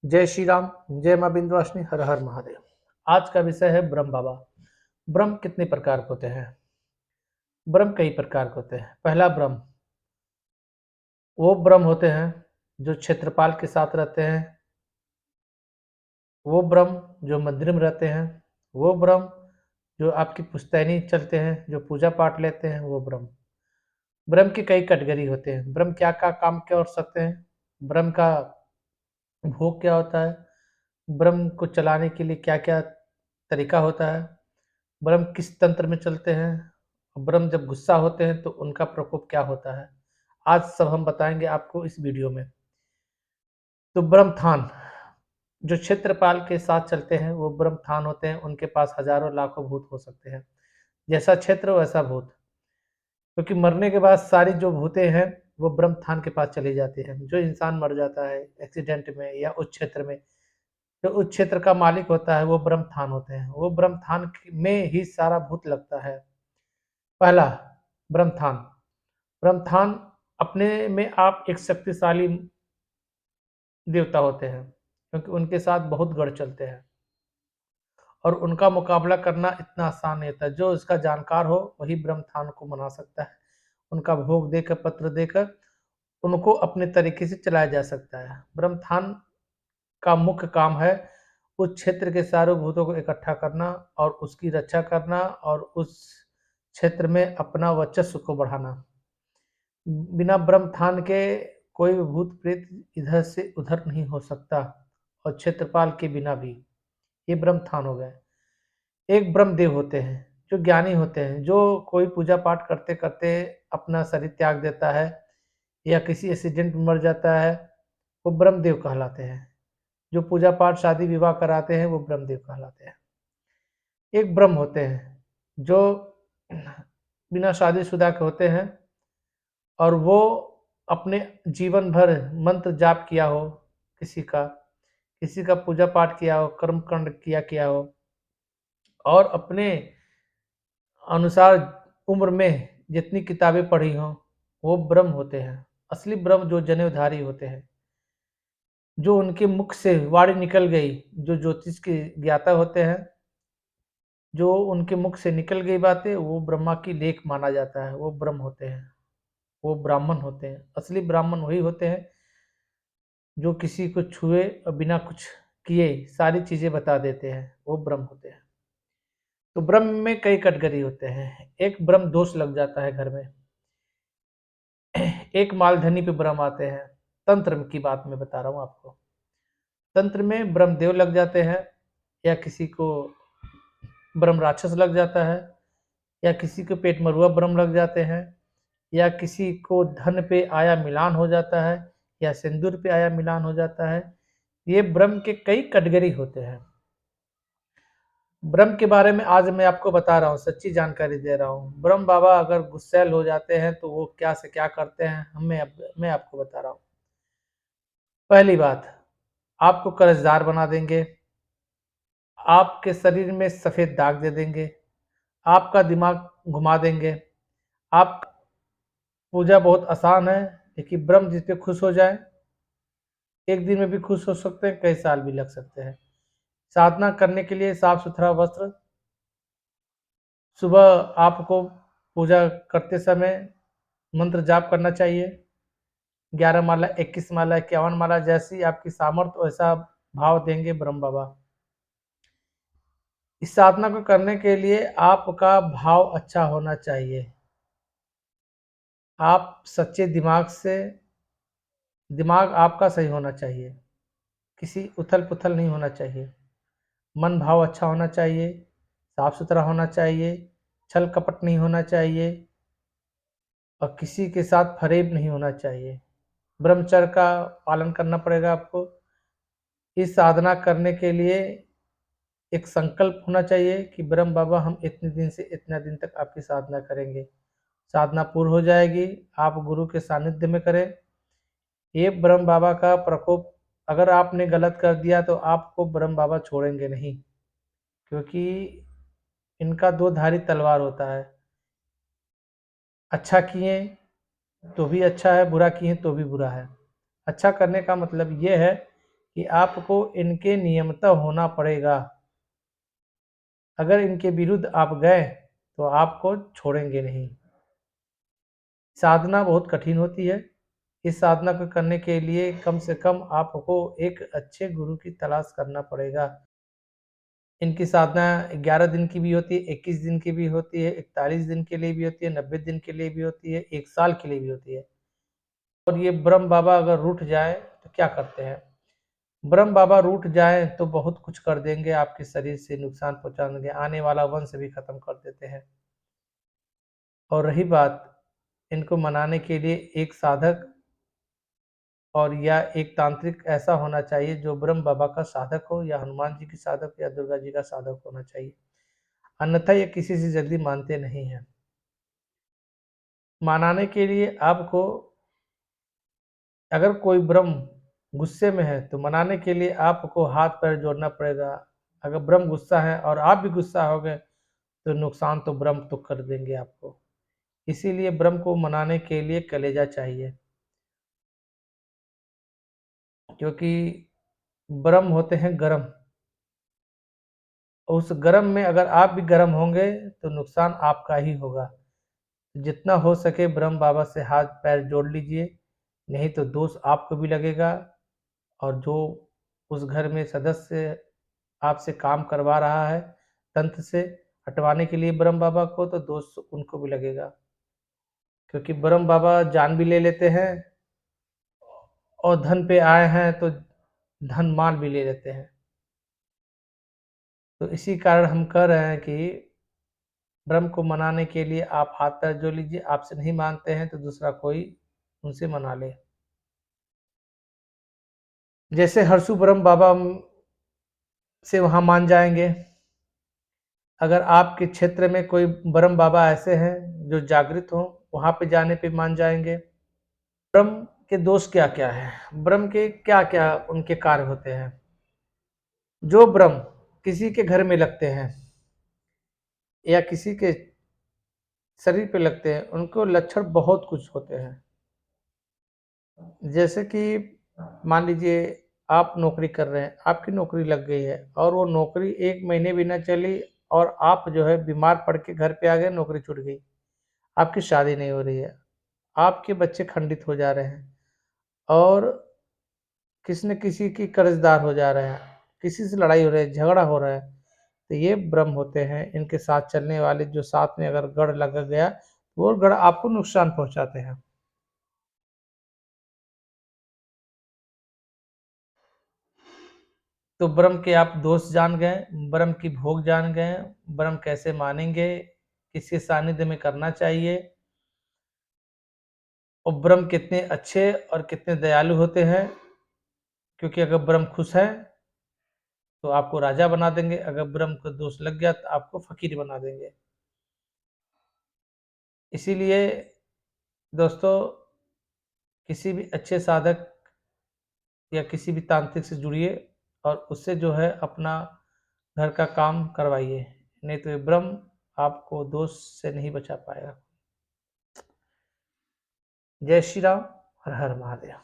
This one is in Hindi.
जय श्री राम, जय माँ विंध्यवासिनी, हर हर महादेव। आज का विषय है ब्रह्म बाबा। ब्रह्म कितने प्रकार के होते हैं? ब्रह्म कई प्रकार के होते हैं। पहला ब्रह्म, वो ब्रह्म होते हैं जो क्षेत्रपाल के साथ रहते हैं। वो ब्रह्म जो मंदिर में रहते हैं। वो ब्रह्म जो आपकी पुश्तैनी चलते हैं, जो पूजा पाठ लेते हैं, वो ब्रह्म। ब्रह्म की कई कैटेगरी होते हैं। ब्रह्म क्या क्या काम कर सकते हैं? ब्रह्म का भोग क्या होता है? ब्रह्म को चलाने के लिए क्या क्या तरीका होता है? ब्रह्म किस तंत्र में चलते हैं? ब्रह्म जब गुस्सा होते हैं तो उनका प्रकोप क्या होता है? आज सब हम बताएंगे आपको इस वीडियो में। तो ब्रह्मथान जो क्षेत्रपाल के साथ चलते हैं वो ब्रह्मथान होते हैं। उनके पास हजारों लाखों भूत हो सकते हैं। जैसा क्षेत्र वैसा भूत, क्योंकि मरने के बाद सारी जो भूतें हैं वो ब्रह्मथान के पास चली जाती हैं। जो इंसान मर जाता है एक्सीडेंट में या उस क्षेत्र में, जो उस क्षेत्र का मालिक होता है वो ब्रह्मथान होते हैं। वो ब्रह्मथान में ही सारा भूत लगता है। पहला ब्रह्मथान। ब्रह्मथान अपने में आप एक शक्तिशाली देवता होते हैं, क्योंकि उनके साथ बहुत गढ़ चलते हैं और उनका मुकाबला करना इतना आसान नहीं होता। जो इसका जानकार हो वही ब्रह्मथान को मना सकता है। उनका भोग देकर, पत्र देकर उनको अपने तरीके से चलाया जा सकता है। ब्रह्मथान का मुख्य काम है उस क्षेत्र के सारे भूतों को इकट्ठा करना और उसकी रक्षा करना और उस क्षेत्र में अपना वर्चस्व को बढ़ाना। बिना ब्रह्मथान के कोई भी भूत प्रेत इधर से उधर नहीं हो सकता, और क्षेत्रपाल के बिना भी। ये ब्रह्मथान हो गए। एक ब्रह्मदेव होते हैं जो ज्ञानी होते हैं। जो कोई पूजा पाठ करते करते अपना शरीर त्याग देता है या किसी एक्सीडेंट में मर जाता है, वो ब्रह्मदेव कहलाते हैं। जो पूजा पाठ शादी विवाह कराते हैं वो ब्रह्मदेव कहलाते हैं। एक ब्रह्म होते हैं जो बिना शादीशुदा के होते हैं और वो अपने जीवन भर मंत्र जाप किया हो, किसी का पूजा पाठ किया हो, कर्म कांड किया हो, और अपने अनुसार उम्र में जितनी किताबें पढ़ी हों, वो ब्रह्म होते हैं। असली ब्रह्म जो जनेऊधारी होते हैं, जो उनके मुख से वाणी निकल गई, जो ज्योतिष के ज्ञाता होते हैं, जो उनके मुख से निकल गई बातें, वो ब्रह्मा की लेख माना जाता है। वो ब्रह्म होते हैं, वो ब्राह्मण होते हैं। असली ब्राह्मण वही होते हैं जो किसी को छुए और बिना कुछ किए सारी चीजें बता देते हैं, वो ब्रह्म होते हैं। तो ब्रह्म में कई कैटेगरी होते हैं। एक ब्रह्म दोष लग जाता है घर में। एक मालधनी पे ब्रह्म आते हैं। तंत्र की बात मैं बता रहा हूँ आपको। तंत्र में ब्रह्मदेव लग जाते हैं, या किसी को ब्रह्म राक्षस लग जाता है, या किसी को पेट मरुआ ब्रह्म लग जाते हैं, या किसी को धन पे आया मिलान हो जाता है, या सिंदूर पे आया मिलान हो जाता है। ये ब्रह्म के कई कैटेगरी होते हैं। ब्रह्म के बारे में आज मैं आपको बता रहा हूँ, सच्ची जानकारी दे रहा हूँ। ब्रह्म बाबा अगर गुस्सैल हो जाते हैं तो वो क्या से क्या करते हैं, मैं आपको बता रहा हूँ। पहली बात, आपको कर्जदार बना देंगे, आपके शरीर में सफेद दाग दे देंगे, आपका दिमाग घुमा देंगे। आप पूजा बहुत आसान है, लेकिन ब्रह्म जिस पे खुश हो जाए, एक दिन में भी खुश हो सकते हैं, कई साल भी लग सकते हैं। साधना करने के लिए साफ सुथरा वस्त्र। सुबह आपको पूजा करते समय मंत्र जाप करना चाहिए। 11 माला, 21 माला, 51 माला, जैसी आपकी सामर्थ्य वैसा भाव देंगे ब्रह्म बाबा। इस साधना को करने के लिए आपका भाव अच्छा होना चाहिए। आप सच्चे दिमाग से, दिमाग आपका सही होना चाहिए, किसी उथल पुथल नहीं होना चाहिए। मन भाव अच्छा होना चाहिए, साफ सुथरा होना चाहिए, छल कपट नहीं होना चाहिए, और किसी के साथ फरेब नहीं होना चाहिए। ब्रह्मचर्य का पालन करना पड़ेगा आपको। इस साधना करने के लिए एक संकल्प होना चाहिए कि ब्रह्म बाबा हम इतने दिन से इतना दिन तक आपकी साधना करेंगे। साधना पूर्ण हो जाएगी, आप गुरु के सानिध्य में करें। ये ब्रह्म बाबा का प्रकोप, अगर आपने गलत कर दिया तो आपको ब्रह्म बाबा छोड़ेंगे नहीं, क्योंकि इनका दो धारी तलवार होता है। अच्छा किए तो भी अच्छा है, बुरा किए तो भी बुरा है। अच्छा करने का मतलब ये है कि आपको इनके नियमतः होना पड़ेगा। अगर इनके विरुद्ध आप गए तो आपको छोड़ेंगे नहीं। साधना बहुत कठिन होती है। इस साधना को करने के लिए कम से कम आपको एक अच्छे गुरु की तलाश करना पड़ेगा। इनकी साधना 11 दिन की भी होती है, 21 दिन की भी होती है, 41 दिन के लिए भी होती है, 90 दिन के लिए भी होती है, 1 साल के लिए भी होती है। और ये ब्रह्म बाबा अगर रूठ जाए तो क्या करते हैं? ब्रह्म बाबा रूठ जाए तो बहुत कुछ कर देंगे, आपके शरीर से नुकसान पहुंचा देंगे, आने वाला वंश भी खत्म कर देते हैं। और रही बात, इनको मनाने के लिए एक साधक और या एक तांत्रिक ऐसा होना चाहिए जो ब्रह्म बाबा का साधक हो, या हनुमान जी की साधक, या दुर्गा जी का साधक होना चाहिए। अन्यथा ये किसी से जल्दी मानते नहीं हैं। मनाने के लिए आपको, अगर कोई ब्रह्म गुस्से में है तो मनाने के लिए आपको हाथ पैर जोड़ना पड़ेगा। अगर ब्रह्म गुस्सा है और आप भी गुस्सा हो गए तो नुकसान तो ब्रह्म तो कर देंगे आपको। इसीलिए ब्रह्म को मनाने के लिए कलेजा चाहिए, क्योंकि ब्रह्म होते हैं गरम। उस गरम में अगर आप भी गरम होंगे तो नुकसान आपका ही होगा। जितना हो सके ब्रह्म बाबा से हाथ पैर जोड़ लीजिए, नहीं तो दोष आपको भी लगेगा, और जो उस घर में सदस्य आपसे काम करवा रहा है तंत्र से हटवाने के लिए ब्रह्म बाबा को, तो दोष उनको भी लगेगा। क्योंकि ब्रह्म बाबा जान भी ले लेते हैं, और धन पे आए हैं तो धन माल भी ले लेते हैं। तो इसी कारण हम कह रहे हैं कि ब्रह्म को मनाने के लिए आप हाथ पैर जोड़ लीजिए। आपसे नहीं मानते हैं तो दूसरा कोई उनसे मना ले। जैसे हरसू ब्रह्म बाबा से वहाँ मान जाएंगे। अगर आपके क्षेत्र में कोई ब्रह्म बाबा ऐसे हैं जो जागृत हों, वहाँ पे जाने पे मान जाएंगे। ब्रह्म के दोष क्या क्या है, ब्रह्म के क्या क्या उनके कार्य होते हैं? जो ब्रह्म किसी के घर में लगते हैं या किसी के शरीर पे लगते हैं, उनको लक्षण बहुत कुछ होते हैं। जैसे कि मान लीजिए आप नौकरी कर रहे हैं, आपकी नौकरी लग गई है और वो नौकरी 1 महीने भी ना चली, और आप जो है बीमार पड़ के घर पे आ गए, नौकरी छूट गई, आपकी शादी नहीं हो रही है, आपके बच्चे खंडित हो जा रहे हैं, और किसी न किसी की कर्जदार हो जा रहे हैं, किसी से लड़ाई हो रही है, झगड़ा हो रहा है, तो ये ब्रह्म होते हैं। इनके साथ चलने वाले जो साथ में अगर गढ़ लग गया, वो गढ़ आपको नुकसान पहुंचाते हैं। तो ब्रह्म के आप दोष जान गए, ब्रह्म की भोग जान गए, ब्रह्म कैसे मानेंगे, किसके सानिध्य में करना चाहिए, और ब्रह्म कितने अच्छे और कितने दयालु होते हैं। क्योंकि अगर ब्रह्म खुश है तो आपको राजा बना देंगे, अगर ब्रह्म को दोष लग गया तो आपको फकीर बना देंगे। इसीलिए दोस्तों, किसी भी अच्छे साधक या किसी भी तांत्रिक से जुड़िए और उससे जो है अपना घर का काम करवाइए, नहीं तो ये ब्रह्म आपको दोष से नहीं बचा पाएगा। जय श्री राम। हर हर महादेव।